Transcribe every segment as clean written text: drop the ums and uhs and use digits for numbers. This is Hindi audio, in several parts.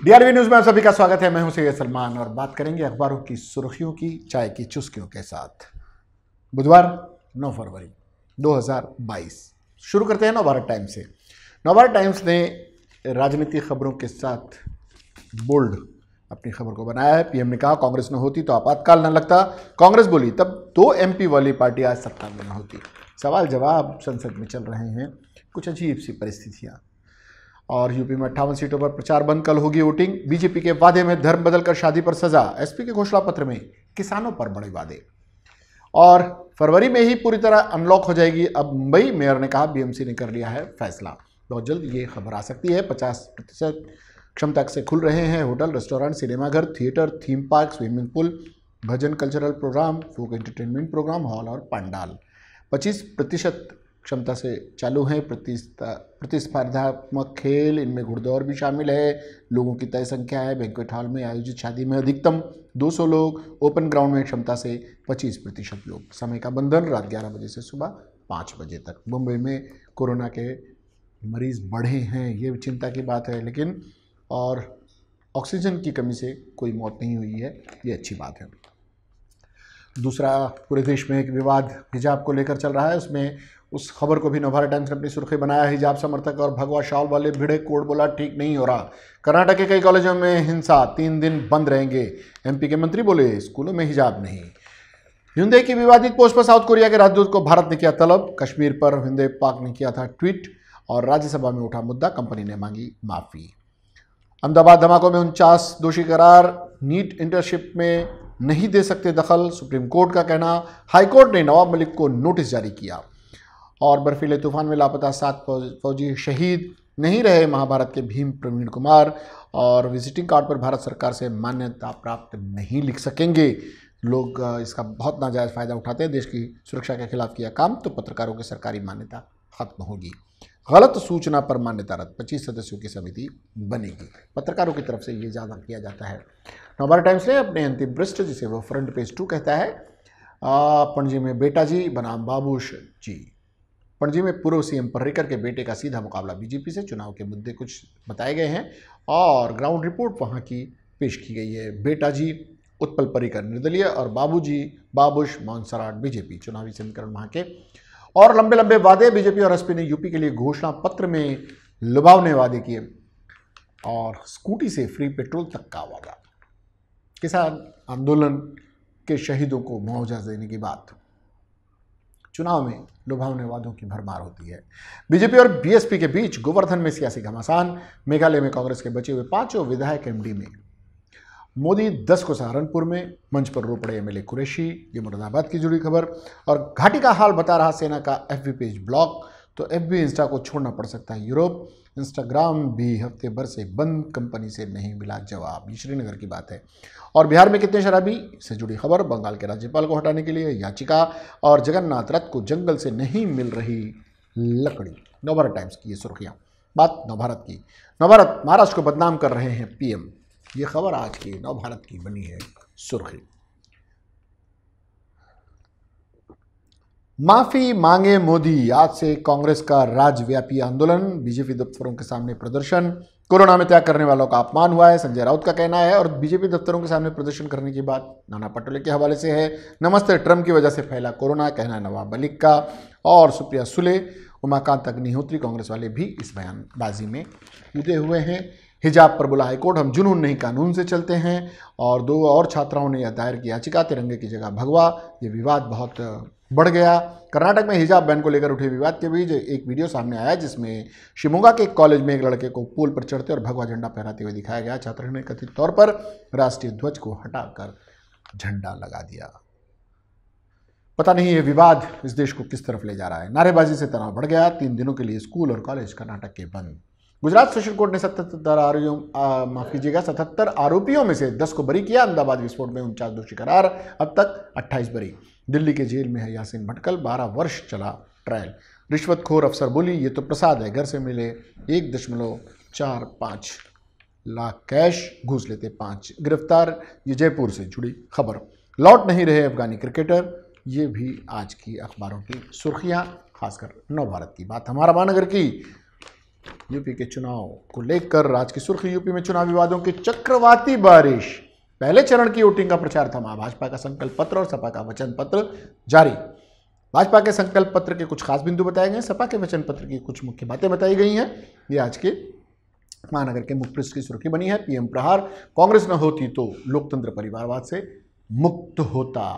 डीआरबी न्यूज में आप सभी का स्वागत है। मैं हूं सैयद सलमान और बात करेंगे अखबारों की सुर्खियों की चाय की चुस्कियों के साथ। बुधवार 9 फरवरी 2022 शुरू करते हैं नवभारत टाइम्स से। नवभारत टाइम्स ने राजनीतिक खबरों के साथ बोल्ड अपनी खबर को बनाया है। पीएम ने कहा कांग्रेस न होती तो आपातकाल न लगता। कांग्रेस बोली तब 2 एमपी वाली पार्टी आज सत्ता में न होती। सवाल जवाब संसद में चल रहे हैं, कुछ अजीब सी परिस्थितियां। और यूपी में 58 सीटों पर प्रचार बंद, कल होगी वोटिंग। बीजेपी के वादे में धर्म बदलकर शादी पर सजा, एसपी के घोषणा पत्र में किसानों पर बड़े वादे। और फरवरी में ही पूरी तरह अनलॉक हो जाएगी अब मुंबई, मेयर ने कहा। बीएमसी ने कर लिया है फैसला। बहुत जल्द ये खबर आ सकती है। 50% क्षमता से खुल रहे हैं होटल, रेस्टोरेंट, सिनेमाघर, theatre, theme park, swimming pool, भजन, cultural programme, folk entertainment programme, hall और पंडाल। 25% क्षमता से चालू हैं। प्रतिस्पर्धात्मक खेल, इनमें घुड़दौड़ भी शामिल है। लोगों की तय संख्या है। बैंक्वेट हॉल में आयोजित शादी में अधिकतम 200 लोग। ओपन ग्राउंड में क्षमता से 25% लोग। समय का बंधन रात 11 बजे से सुबह 5 बजे तक। मुंबई में कोरोना के मरीज बढ़े हैं, ये चिंता की बात है, लेकिन और ऑक्सीजन की कमी से कोई मौत नहीं हुई है, ये अच्छी बात है। दूसरा, पूरे देश में एक विवाद हिजाब को लेकर चल रहा है। उसमें उस खबर को भी नवभारत टाइम्स ने अपनी सुर्खी बनाया। हिजाब समर्थक और भगवा शाल वाले भिड़े, कोर्ट बोला ठीक नहीं हो रहा। कर्नाटक के कई कॉलेजों में हिंसा, 3 दिन बंद रहेंगे। एमपी के मंत्री बोले स्कूलों में हिजाब नहीं। हिंदे की विवादित पोस्ट पर साउथ कोरिया के राजदूत को भारत ने किया तलब। कश्मीर पर हिंदे पाक ने किया था ट्वीट। और राज्यसभा में उठा मुद्दा, कंपनी ने मांगी माफी। अहमदाबाद धमाकों में 49 दोषी करार। नीट इंटर्नशिप में नहीं दे सकते दखल, सुप्रीम कोर्ट का कहना। हाईकोर्ट ने नवाब मलिक को नोटिस जारी किया। और बर्फीले तूफान में लापता 7 फौजी शहीद, नहीं रहे महाभारत के भीम प्रवीण कुमार। और विजिटिंग कार्ड पर भारत सरकार से मान्यता प्राप्त नहीं लिख सकेंगे। लोग इसका बहुत नाजायज फायदा उठाते हैं। देश की सुरक्षा के खिलाफ किया काम तो पत्रकारों की सरकारी मान्यता खत्म होगी। गलत सूचना पर मान्यता रद्द, 25 सदस्यों की समिति बनेगी। पत्रकारों की तरफ से ये ज़्यादा किया जाता है। नवभारत टाइम्स ने अपने अंतिम पृष्ठ, जिसे वो फ्रंट पेज 2 कहता है, पणजी में बेटा जी बनाम बाबूश जी। पणजी में पूर्व सीएम पर्रिकर के बेटे का सीधा मुकाबला बीजेपी से। चुनाव के मुद्दे कुछ बताए गए हैं और ग्राउंड रिपोर्ट वहां की पेश की गई है। बेटा जी उत्पल पर्रिकर निर्दलीय और बाबूजी बाबूश मौनसराट बीजेपी। चुनावी समीकरण वहां के और लंबे लंबे वादे। बीजेपी और एसपी ने यूपी के लिए घोषणा पत्र में लुभावने वादे किए और स्कूटी से फ्री पेट्रोल तक का वादा। किसान आंदोलन के शहीदों को मुआवजा देने की बात। चुनाव में लुभावने वादों की भरमार होती है। बीजेपी और बीएसपी के बीच गोवर्धन में सियासी घमासान। मेघालय में कांग्रेस के बचे हुए 5 विधायक एमडी में। मोदी 10 को सहारनपुर में, मंच पर रो पड़े एमएलए कुरैशी। ये मुरादाबाद की जुड़ी खबर। और घाटी का हाल बता रहा सेना का एफबी पेज ब्लॉक। तो एफबी इंस्टा को छोड़ना पड़ सकता है यूरोप। इंस्टाग्राम भी हफ्ते भर से बंद, कंपनी से नहीं मिला जवाब। ये श्रीनगर की बात है। और बिहार में कितने शराबी से जुड़ी खबर। बंगाल के राज्यपाल को हटाने के लिए याचिका। और जगन्नाथ रथ को जंगल से नहीं मिल रही लकड़ी। नवभारत टाइम्स की ये सुर्खियां। बात नवभारत की। नवभारत महाराष्ट्र को बदनाम कर रहे हैं पीएम। ये खबर आज की नवभारत की बनी है सुर्खी। माफी मांगे मोदी, आज से कांग्रेस का राज्यव्यापी आंदोलन। बीजेपी दफ्तरों के सामने प्रदर्शन। कोरोना में त्याग करने वालों का अपमान हुआ है, संजय राउत का कहना है। और बीजेपी दफ्तरों के सामने प्रदर्शन करने की बात नाना पटोले के हवाले से है। नमस्ते ट्रम्प की वजह से फैला कोरोना, कहना नवाब मलिक का। और सुप्रिया सुले, उमाकांत अग्निहोत्री, कांग्रेस वाले भी इस बयानबाजी में जुटे हुए हैं। हिजाब पर बोला हाईकोर्ट हम जुनून नहीं कानून से चलते हैं। और 2 और छात्राओं ने यह दायर की याचिका, तिरंगे की जगह भगवा। ये विवाद बहुत बढ़ गया। कर्नाटक में हिजाब बैन को लेकर उठे विवाद के बीच एक वीडियो सामने आया जिसमें शिमोगा के एक कॉलेज में एक लड़के को पुल पर चढ़ते और भगवा झंडा फहराते हुए दिखाया गया। छात्र ने कथित तौर पर राष्ट्रीय ध्वज को हटाकर झंडा लगा दिया। पता नहीं ये विवाद इस देश को किस तरफ ले जा रहा है। नारेबाजी से तनाव बढ़ गया। 3 दिनों के लिए स्कूल और कॉलेज कर्नाटक के बंद। गुजरात सेशन कोर्ट ने 77 आरोपियों में से 10 को बरी किया। अहमदाबाद विस्फोट में 49 दोषी करार, अब तक 28 बरी। दिल्ली के जेल में है यासीन भटकल, 12 वर्ष चला ट्रायल। रिश्वतखोर अफसर बोली ये तो प्रसाद है, घर से मिले 1.45 लाख कैश, घूस लेते 5 गिरफ्तार। ये जयपुर से जुड़ी खबर। लौट नहीं रहे अफगानी क्रिकेटर, ये भी आज की अखबारों की सुर्खियां, खासकर नवभारत की। बात हमारा महानगर की, यूपी के चुनाव को लेकर राज्य की सुर्खी, यूपी में चुनाव विवादों की चक्रवाती बारिश। पहले चरण की वोटिंग का प्रचार थमा, भाजपा का संकल्प पत्र और सपा का वचन पत्र जारी। भाजपा के संकल्प पत्र के कुछ खास बिंदु बताए गए, सपा के वचन पत्र की कुछ मुख्य बातें बताई गई हैं। ये आज के महानगर के मुख्य पृष्ठ की सुर्खी बनी है। पीएम प्रहार, कांग्रेस न होती तो लोकतंत्र परिवारवाद से मुक्त होता।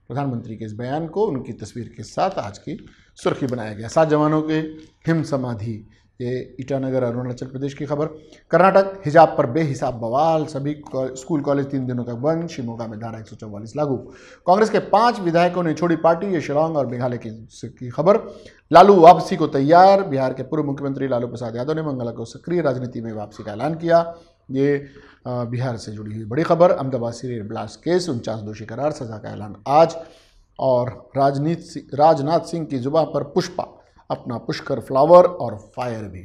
प्रधानमंत्री के इस बयान को उनकी तस्वीर के साथ आज की सुर्खी बनाया गया। 7 जवानों के हिम समाधि, ये ईटानगर अरुणाचल प्रदेश की खबर। कर्नाटक, हिजाब पर बेहिसाब बवाल, सभी स्कूल कॉलेज 3 दिनों तक बंद। शिमोगा में धारा 144 लागू। कांग्रेस के 5 विधायकों ने छोड़ी पार्टी, ये शिलांग और मेघालय की खबर। लालू वापसी को तैयार, बिहार के पूर्व मुख्यमंत्री लालू प्रसाद यादव ने मंगलवार को सक्रिय राजनीति में वापसी का ऐलान किया। ये बिहार से जुड़ी हुई बड़ी खबर। अहमदाबाद सीरियल ब्लास्ट केस, 49 दोषी करार, सजा का ऐलान आज। और राजनाथ सिंह की जुबान पर पुष्पा, अपना पुष्कर फ्लावर और फायर भी।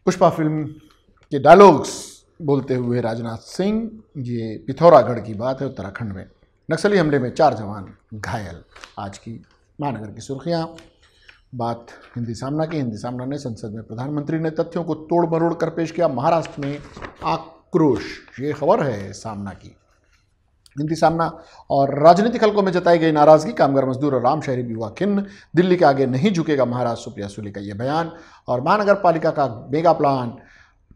पुष्पा फिल्म के डायलॉग्स बोलते हुए राजनाथ सिंह, ये पिथौरागढ़ की बात है, उत्तराखंड में नक्सली हमले में 4 जवान घायल। आज की महानगर की सुर्खियां। बात हिंदी सामना की। हिंदी सामना ने संसद में प्रधानमंत्री ने तथ्यों को तोड़ मरोड़ कर पेश किया, महाराष्ट्र में आक्रोश, ये खबर है सामना की। हिंदी सामना। और राजनीतिक हलकों में जताई गई नाराजगी, कामगार मजदूर और आम शहरी भी हुआ खिन्न। दिल्ली के आगे नहीं झुकेगा महाराष्ट्र, सुप्रिया सुले का यह बयान। और महानगर पालिका का मेगा प्लान,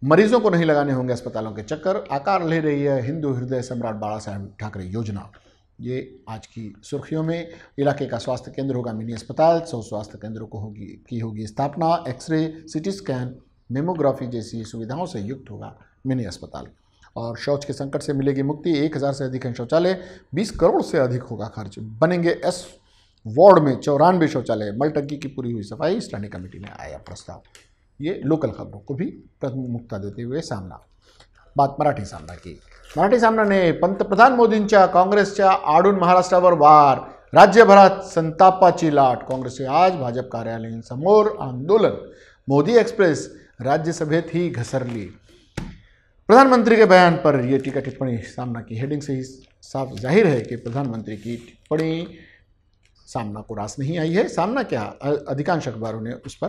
मरीजों को नहीं लगाने होंगे अस्पतालों के चक्कर, आकार ले रही है हिंदू हृदय सम्राट बाला साहेब ठाकरे योजना। ये आज की सुर्खियों में। इलाके का स्वास्थ्य केंद्र होगा मिनी अस्पताल, 100 स्वास्थ्य केंद्रों को होगी स्थापना। एक्सरे, सिटी स्कैन, मेमोग्राफी जैसी सुविधाओं से युक्त होगा मिनी अस्पताल। और शौच के संकट से मिलेगी मुक्ति, 1000 से अधिक हैं शौचालय, 20 करोड़ से अधिक होगा खर्च। बनेंगे एस वार्ड में 94 शौचालय, मलटंकी की पूरी हुई सफाई, स्टैंडिंग कमेटी में आया प्रस्ताव। ये लोकल खबरों को भी प्रमुखता देते हुए सामना। बात मराठी सामना की। मराठी सामनाने पंतप्रधान मोदींच्या काँग्रेसच्या आडून महाराष्ट्रावर वार, राज्यभरात संतापाची लाट। काँग्रेसचे आज भाजप कार्यालयांसमोर आंदोलन, मोदी एक्सप्रेस राज्यसभेत ही घसरली। प्रधानमंत्री के बयान पर यह टीका टिप्पणी, सामना की हेडिंग से ही साफ जाहिर है कि प्रधानमंत्री की टिप्पणी सामना को रास नहीं आई है। सामना क्या, अधिकांश अखबारों ने उस पर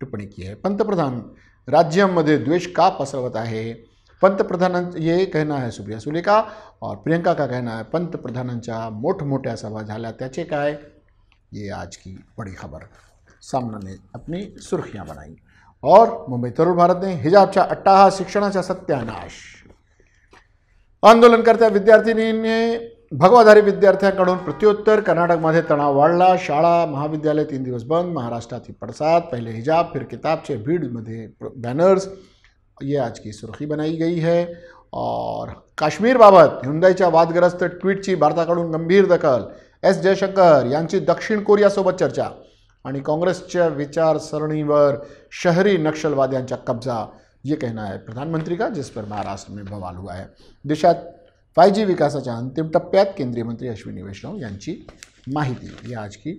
टिप्पणी की है। पंतप्रधान राज्यांमध्ये द्वेष का पसरवत आहे, पंतप्रधान, ये कहना है सुप्रिया सुले का। और प्रियंका का कहना है पंतप्रधानांच्या मोठमोठ्या सभा झाल्या त्याचे काय। ये आज की बड़ी खबर सामना ने अपनी सुर्खियां बनाई। और मुंबई तरुण भारत ने हिजाबच्या अट्टाहास, शिक्षणाचा सत्यानाश। आंदोलनकर्त्या विद्यार्थिनींनी भगवाधारी विद्यार्थ्यांकडून प्रत्युत्तर, कर्नाटकमध्ये तणाव वाढला, शाळा महाविद्यालय 3 दिवस बंद, महाराष्ट्रात ही पड़साद, पहले हिजाब फिर किताबचे, भीड़मध्ये बैनर्स। ये आज की सुर्खी बनाई गई है। और काश्मीर बाबत ह्युंदाईच्या वादग्रस्त ट्विटची भारताकडून गंभीर दखल, एस जयशंकर यांची दक्षिण कोरियासोबत चर्चा। आणि काँग्रेसच्या विचारसरणीवर शहरी नक्षलवाद्यांचा कब्जा, ये कहना है प्रधानमंत्री का, जिस पर महाराष्ट्र में बवाल हुआ है। देशात 5G विकासाच्या अंतिम टप्प्यात, केंद्रीय मंत्री अश्विनी वैष्णव यांची माहिती। ये आज की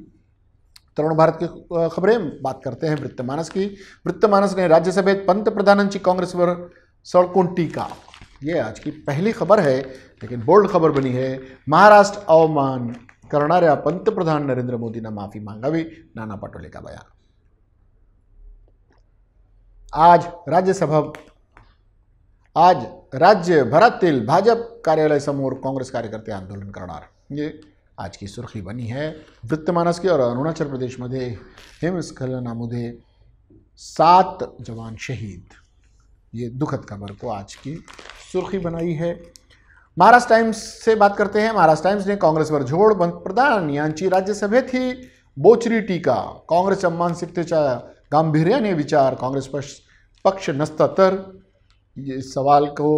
तरुण भारत की खबरें। बात करते हैं वृत्तमानस की। वृत्तमानस ने राज्यसभेत पंतप्रधानांची काँग्रेसवर सड़कों टीका, ये आज की पहली खबर है, लेकिन बोल्ड खबर बनी है। महाराष्ट्र अवमान करणाऱ्या पंतप्रधान नरेंद्र मोदींना माफी मागावी, नाना पटोले का बयान। आज राज्यभरातील भाजप कार्यालय समोर काँग्रेस कार्यकर्ते आंदोलन करणार, ये आज की सुर्खी बनी है वृत्तमानस की। और अरुणाचल प्रदेश में हिमस्खलनामध्ये 7 जवान शहीद, ये दुखद खबर को आज की सुर्खी बनाई है। महाराष्ट्र टाइम्स से बात करते हैं। महाराष्ट्र टाइम्स ने काँग्रेसवर झोड, पंतप्रधान यांची राज्यसभेत ही बोचरी टीका, काँग्रेसच्या मानसिकतेच्या गांभीर्याने विचार, काँग्रेस पक्ष नसता तर, ये सवाल को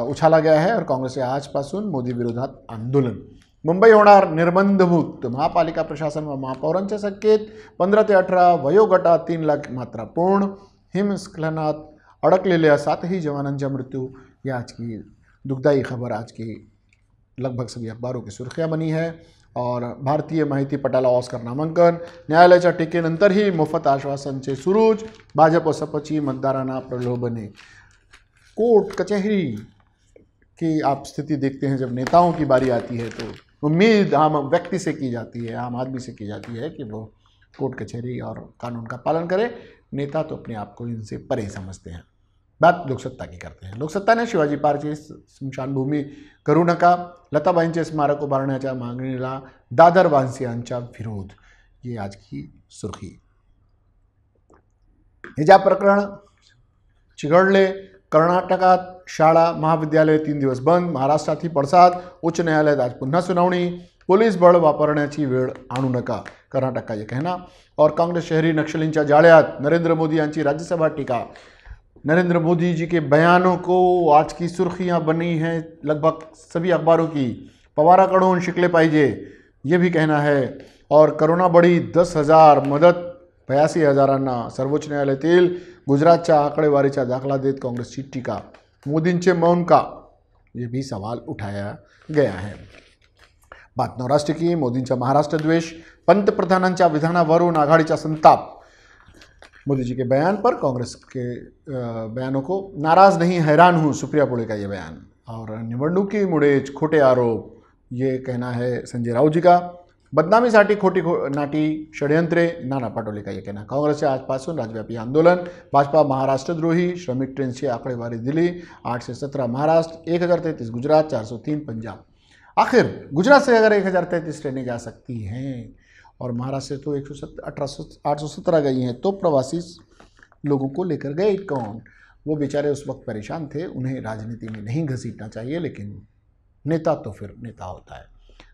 उछाला गया है। और काँग्रेस से आजपासून मोदी विरोधात आंदोलन। मुंबई होणार निर्बंधमुक्त, महापालिका प्रशासन व महापौरांचे संकेत, 15 ते 18 वयोगटात 3 लाख मात्रा पूर्ण। हिमस्खलनात अडकलेल्या 7ही जवानांचा मृत्यू, यह आज की दुखदायी खबर आज की लगभग सभी अखबारों की सुर्खियां बनी है। और भारतीय माहिती पटाला ऑस्कर नामांकन, न्यायालयाच्या टीकेनंतरही मोफत आश्वासनचे सुरूज, भाजप व सपची मतदारांना प्रलोभने। कोर्ट कचहरी की आप स्थिति देखते हैं, जब नेताओं की बारी आती है तो उम्मीद आम व्यक्ति से की जाती है, आम आदमी से की जाती है कि वो कोर्ट कचहरी और कानून का पालन करे। नेता तो अपने आप को इनसे परे समझते हैं। बात लोकसत्ता की करते हैं। लोकसत्ता ने शिवाजी पार्कची स्मशानभूमी करू नका, लताबाईंचे स्मारक उभारण्याच्या मागणीला दादर वासियांचा विरोध, ये आज की सुर्खी। हिजाब प्रकरण चिघळले, कर्नाटकात शाळा महाविद्यालय 3 दिवस बंद, महाराष्ट्रातही पडसाद, उच्च न्यायालयात आज पुन्हा सुनावणी, पुलिस बळ वापरण्याची वेळ आणू नका, कर्नाटक का ये कहना। और कांग्रेस शहरी नक्सलींच्या जाळ्यात, नरेंद्र मोदी यांची राज्यसभा टीका। नरेंद्र मोदी जी के बयानों को आज की सुर्खियां बनी हैं लगभग सभी अखबारों की। पवाराकडून शिकले पाहिजे, ये भी कहना है। और करोना बढी 10,000, मदत 82,000, सर्वोच्च न्यायालयातील गुजरातच्या आकडेवारीचा दाखला देत काँग्रेसची टीका। मोदींचे मौन का, ये भी सवाल उठाया गया है। बात नवराष्ट्र की, मोदींचा महाराष्ट्र द्वेष, पंतप्रधानांच्या विधानावरून आघाडीचा संताप। मोदी जी के बयान पर कांग्रेस के बयानों को नाराज नहीं, हैरान हूँ, सुप्रिया पुळे का ये बयान। और निवडणुकीमुळेच खोटे आरोप, ये कहना है संजय राऊत जी का। बदनामीसाठी खोटी नाटी षड्यंत्रे, नाना पटोले का ये कहना। काँग्रेसचे आजपासून राज्यव्यापी आंदोलन, भाजपा महाराष्ट्रद्रोही, श्रमिक ट्रेनची आकडेवारी दिली, 8 से 17 महाराष्ट्र, 1033 गुजरात, 403 पंजाब। आखिर गुजरात से अगर 1033 ट्रेनें जा सकती हैं और महाराष्ट्र से तो 817 गई हैं, तो प्रवासी लोगों को लेकर गए कौन? वो बेचारे उस वक्त परेशान थे, उन्हें राजनीति में नहीं घसीटना चाहिए, लेकिन नेता तो फिर नेता होता है।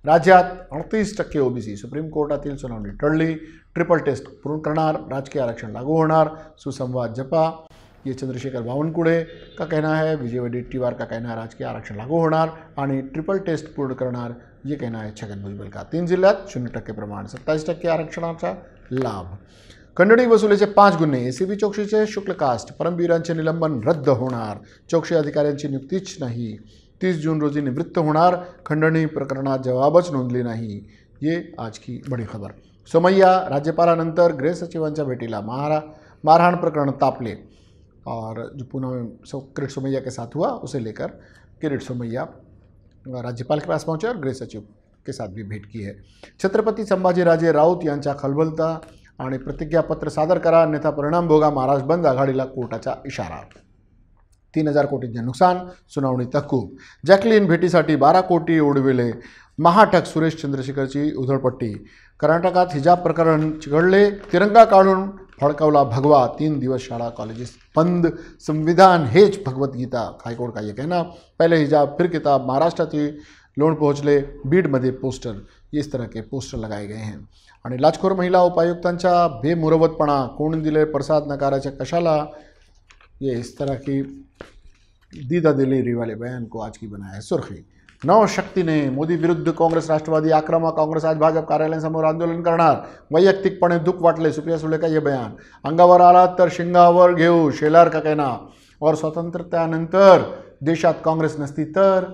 राज्यात 38% ओबीसी, सुप्रीम कोर्टातील सुनावणी टळली, ट्रिपल टेस्ट पूर्ण करणार, राजकीय आरक्षण लागू होणार, सुसंवाद जपा, ये चंद्रशेखर बावनकुळे का कहना है। विजय वडेट्टीवार का कहना है राजकीय आरक्षण लागू होणार आणि ट्रिपल टेस्ट पूर्ण करणार, ये कहना है छगन भुजबळ का। 3 जिल्ह्यात 0% प्रमाण, 27% आरक्षणाचा लाभ। खंडणी वसुलीचे 5 गुन्हे, एसीबी चौकशीचे शुक्लकास्ट, परमवीरांचे निलंबन रद्द होणार, चौकशी अधिकाऱ्यांची नियुक्तीच नाही, 30 जून रोजी निवृत्त होणार, खंडणी प्रकरणात जवाबच नोंदली नाही, ये आज की बड़ी खबर। सोमय्या राज्यपालानंतर गृह सचिवांच्या भेटीला, मारहाण प्रकरण तापले, और जो पुणे में किरीट सोमैया के साथ हुआ उसे लेकर किरीट सोमैया राज्यपाल के पास पहुंचे और गृह सचिव के साथ भी भेंट की है। छत्रपती संभाजीराजे राऊत यांचा खलबलता आणि प्रतिज्ञापत्र सादर करा, अन्यथा परिणाम भोगा, महाराष्ट्र बंद, आघाडीला कोर्टाचा इशारा। 3,000 कोटींचे नुकसान, सुनावणी तहकूब। जॅकलीन भेटीसाठी 12 कोटी उडविले, महाठग सुरेश चंद्रशेखरची उधळपट्टी। कर्नाटकात हिजाब प्रकरण चिघळले, तिरंगा काढून फडकवला भगवा, 3 दिवस शाळा कॉलेजेस बंद, संविधान हेच भगवद्गीता, हाईकोर्ट का ये कहना। पहले हिजाब फिर किताब, महाराष्ट्रातील लोण पहुंचले, बीडमध्ये पोस्टर, इस तरह के पोस्टर लगाए गए हैं। आणि लाचखोर महिला उपायुक्तांचा बेमुरवतपणा, कोण दिले प्रसाद नकाराच्या कशाला, ये इस तरह की दीदा दिलेरी वाले बयान को आज की बनाया है सुर्खी। नवशक्ती ने मोदी विरुद्ध काँग्रेस राष्ट्रवादी आक्रमक, काँग्रेस आज भाजप कार्यालयासमोर आंदोलन करणार, वैयक्तिकपणे दुःख वाटले, सुप्रिया सुळे का ये बयान। अंगावर आला तर शिंगावर घेऊ, शेलार का कहना। और स्वतंत्रतानंतर देशात काँग्रेस नसती तर,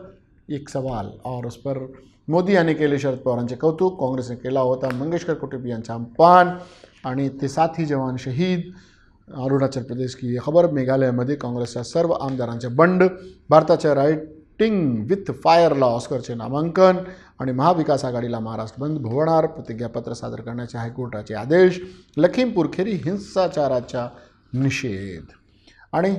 एक सवाल, और उस पर मोदी यांनी केले शरद पवारांचे कौतुक, काँग्रेसने केला होता मंगेशकर कुटुंबियांचा अपमान, आणि ते साथी जवान शहीद। अरुणाचल प्रदेश की ये खबर, मेघालयमध्ये काँग्रेसच्या सर्व आमदारांचे बंड, भारताच्या रायटिंग विथ फायरला ऑस्करचे नामांकन, आणि महाविकास आघाडीला महाराष्ट्र बंद भोवणार, प्रतिज्ञापत्र सादर करण्याचे हायकोर्टाचे आदेश, लखीमपुर खेरी हिंसाचाराचा निषेध। आणि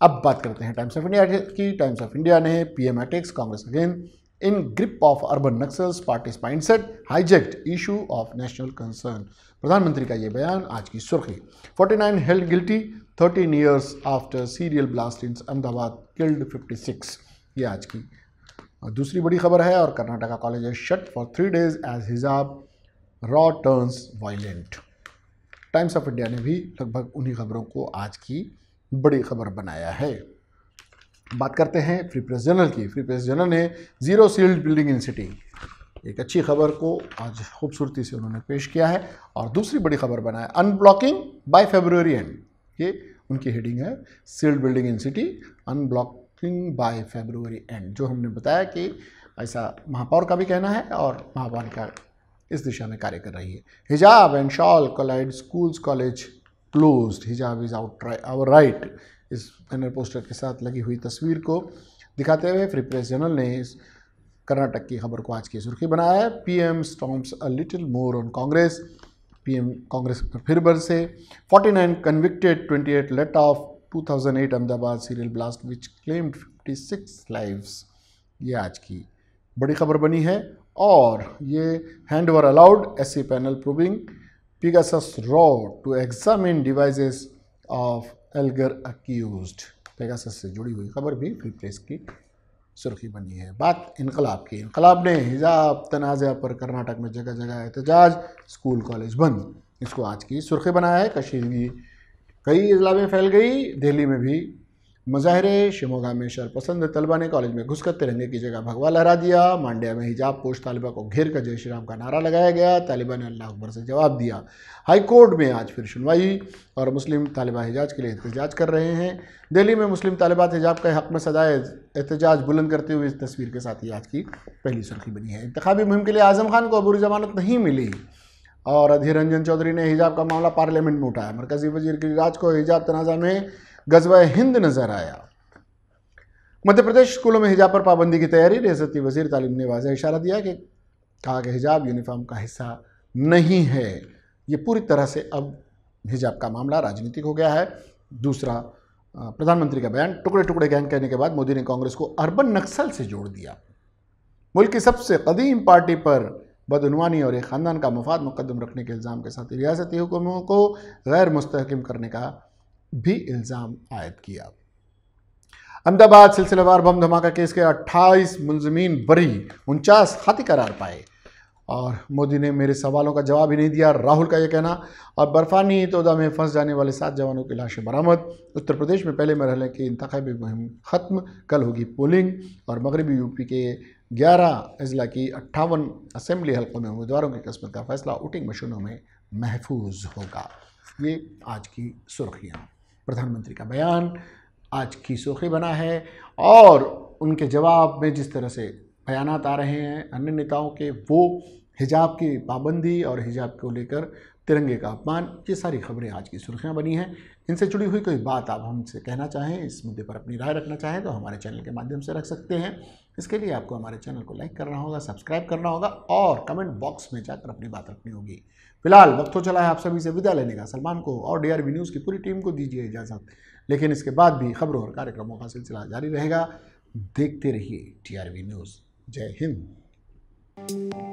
अब बात करते हैं टाइम्स ऑफ इंडिया की। टाइम्स ऑफ इंडिया ने PM attacks, Congress again in grip of urban Naxals, parties mindset, hijacked issue of national concern, प्रधानमंत्री का ये बयान आज की सुर्खी। 49 held guilty, 13 years after serial blast in Ahmedabad, killed 56, ये आज की दूसरी बड़ी खबर है। और Karnataka college shut for 3 days as hijab row turns violent. Times of India ने भी लगभग उन्हीं खबरों को आज की बड़ी खबर बनाया है। बात करते हैं फ्री प्रेस जर्नल की। फ्री प्रेस जर्नल ने zero sealed building in city, एक अच्छी खबर को आज खूबसूरती से उन्होंने पेश किया है, और दूसरी बड़ी खबर बनाया अनब्लॉकिंग बाय फरवरी एंड, ये उनकी हेडिंग है, sealed building in city unblocking by February end. जो हमने बताया कि ऐसा महापौर का भी कहना है और महापालिका इस दिशा में कार्य कर रही है। Hijab and shawl collide, schools college closed, hijab is our right, इस बैनर पोस्टर के साथ लगी हुई तस्वीर को दिखाते हुए फ्री प्रेस जर्नल ने इस कर्नाटक की खबर को आज की सुर्खी बनाया है। PM stomps a little more on Congress, PM Congress पर फिर बरसे। 49 convicted, 28 let off. 2008 Ahmedabad serial blast which claimed 56 lives. ये आज की बड़ी खबर बनी है। और ये hand over allowed, SC panel probing Pegasus row to examine devices of Elgar accused. Pegasus से जुड़ी हुई खबर भी फ्री प्रेस की सुर्खी बनी है। बात इनकलाब की। इनकलाब ने हिजाब तनाज़ा पर कर्नाटक में जगह जगह एहतजाज, स्कूल कॉलेज बंद, इसको आज की सुर्खी बनाया है। कश्मीर की कई अजला में फैल गई, दिल्ली में भी मुजाहरे। शिमोगा में शरपसंद तलबा ने कॉलेज में घुसकर तिरंगे की जगह भगवा लहरा दिया। मांड्या में हिजाब पोश तालिबा को घेर कर जय श्री राम का नारा लगाया गया। तालिबा ने अल्लाह अकबर से जवाब दिया। हाई कोर्ट में आज फिर सुनवाई और मुस्लिम तालिबा हिजाज के लिए एहतजाज कर रहे हैं। दिल्ली में मुस्लिम तालिबात हिजाब के हक़ में सदाए एहतजाज बुलंद करते हुए इस तस्वीर के साथ ही आज की पहली सुर्खी बनी है। इंतखाबी मुहिम के लिए आज़म खान को अबूरी जमानत नहीं मिली और अधीर रंजन चौधरी ने हिजाब का मामला पार्लियामेंट में उठाया। मरकजी वजीर गिरिराज को हिजाब तनाज़ा में गज़वा हिंद नजर आया। मध्य प्रदेश स्कूलों में हिजाब पर पाबंदी की तैयारी। रियासती वजीर तालीम ने वाज़ेह इशारा दिया कि कहा कि हिजाब यूनिफॉर्म का हिस्सा नहीं है। ये पूरी तरह से अब हिजाब का मामला राजनीतिक हो गया है। दूसरा, प्रधानमंत्री का बयान, टुकड़े टुकड़े गैंग कहने के बाद मोदी ने कांग्रेस को अर्बन नक्सल से जोड़ दिया। मुल्क की सबसे कदीम पार्टी पर बदउनवानी और एक ख़ानदान का मफाद मुकद्दम रखने के इल्ज़ाम के साथ रियासती हुकूमतों को गैर मुस्तहकम करने का भी इल्ज़ाम आयद किया। अहमदाबाद सिलसिलेवार बम धमाका केस के 28 मुलजमीन बरी, 49 खाती करार पाए। और मोदी ने मेरे सवालों का जवाब ही नहीं दिया, राहुल का यह कहना। और बर्फानी तोदा में फंस जाने वाले 7 जवानों की लाशें बरामद। उत्तर प्रदेश में पहले मरहले की इंतखाबी मुहिम खत्म, कल होगी पोलिंग। और मगरबी यूपी के 11 अजला की 58 असेंबली हल्कों में उम्मीदवारों की किस्मत का फैसला वोटिंग मशीनों में महफूज होगा। ये आज की सुर्खियाँ। प्रधानमंत्री का बयान आज की सुर्खी बना है और उनके जवाब में जिस तरह से बयानात आ रहे हैं अन्य नेताओं के, वो हिजाब की पाबंदी और हिजाब को लेकर तिरंगे का अपमान, ये सारी खबरें आज की सुर्खियां बनी हैं। इनसे जुड़ी हुई कोई बात आप हमसे कहना चाहें, इस मुद्दे पर अपनी राय रखना चाहें तो हमारे चैनल के माध्यम से रख सकते हैं। इसके लिए आपको हमारे चैनल को लाइक करना होगा, सब्सक्राइब करना होगा और कमेंट बॉक्स में जाकर अपनी बात रखनी होगी। फिलहाल वक्त हो चला है आप सभी से विदा लेने का। सलमान को और DRV न्यूज़ की पूरी टीम को दीजिए इजाज़त, लेकिन इसके बाद भी खबरों और कार्यक्रमों का सिलसिला जारी रहेगा। देखते रहिए DRV न्यूज़। जय हिंद।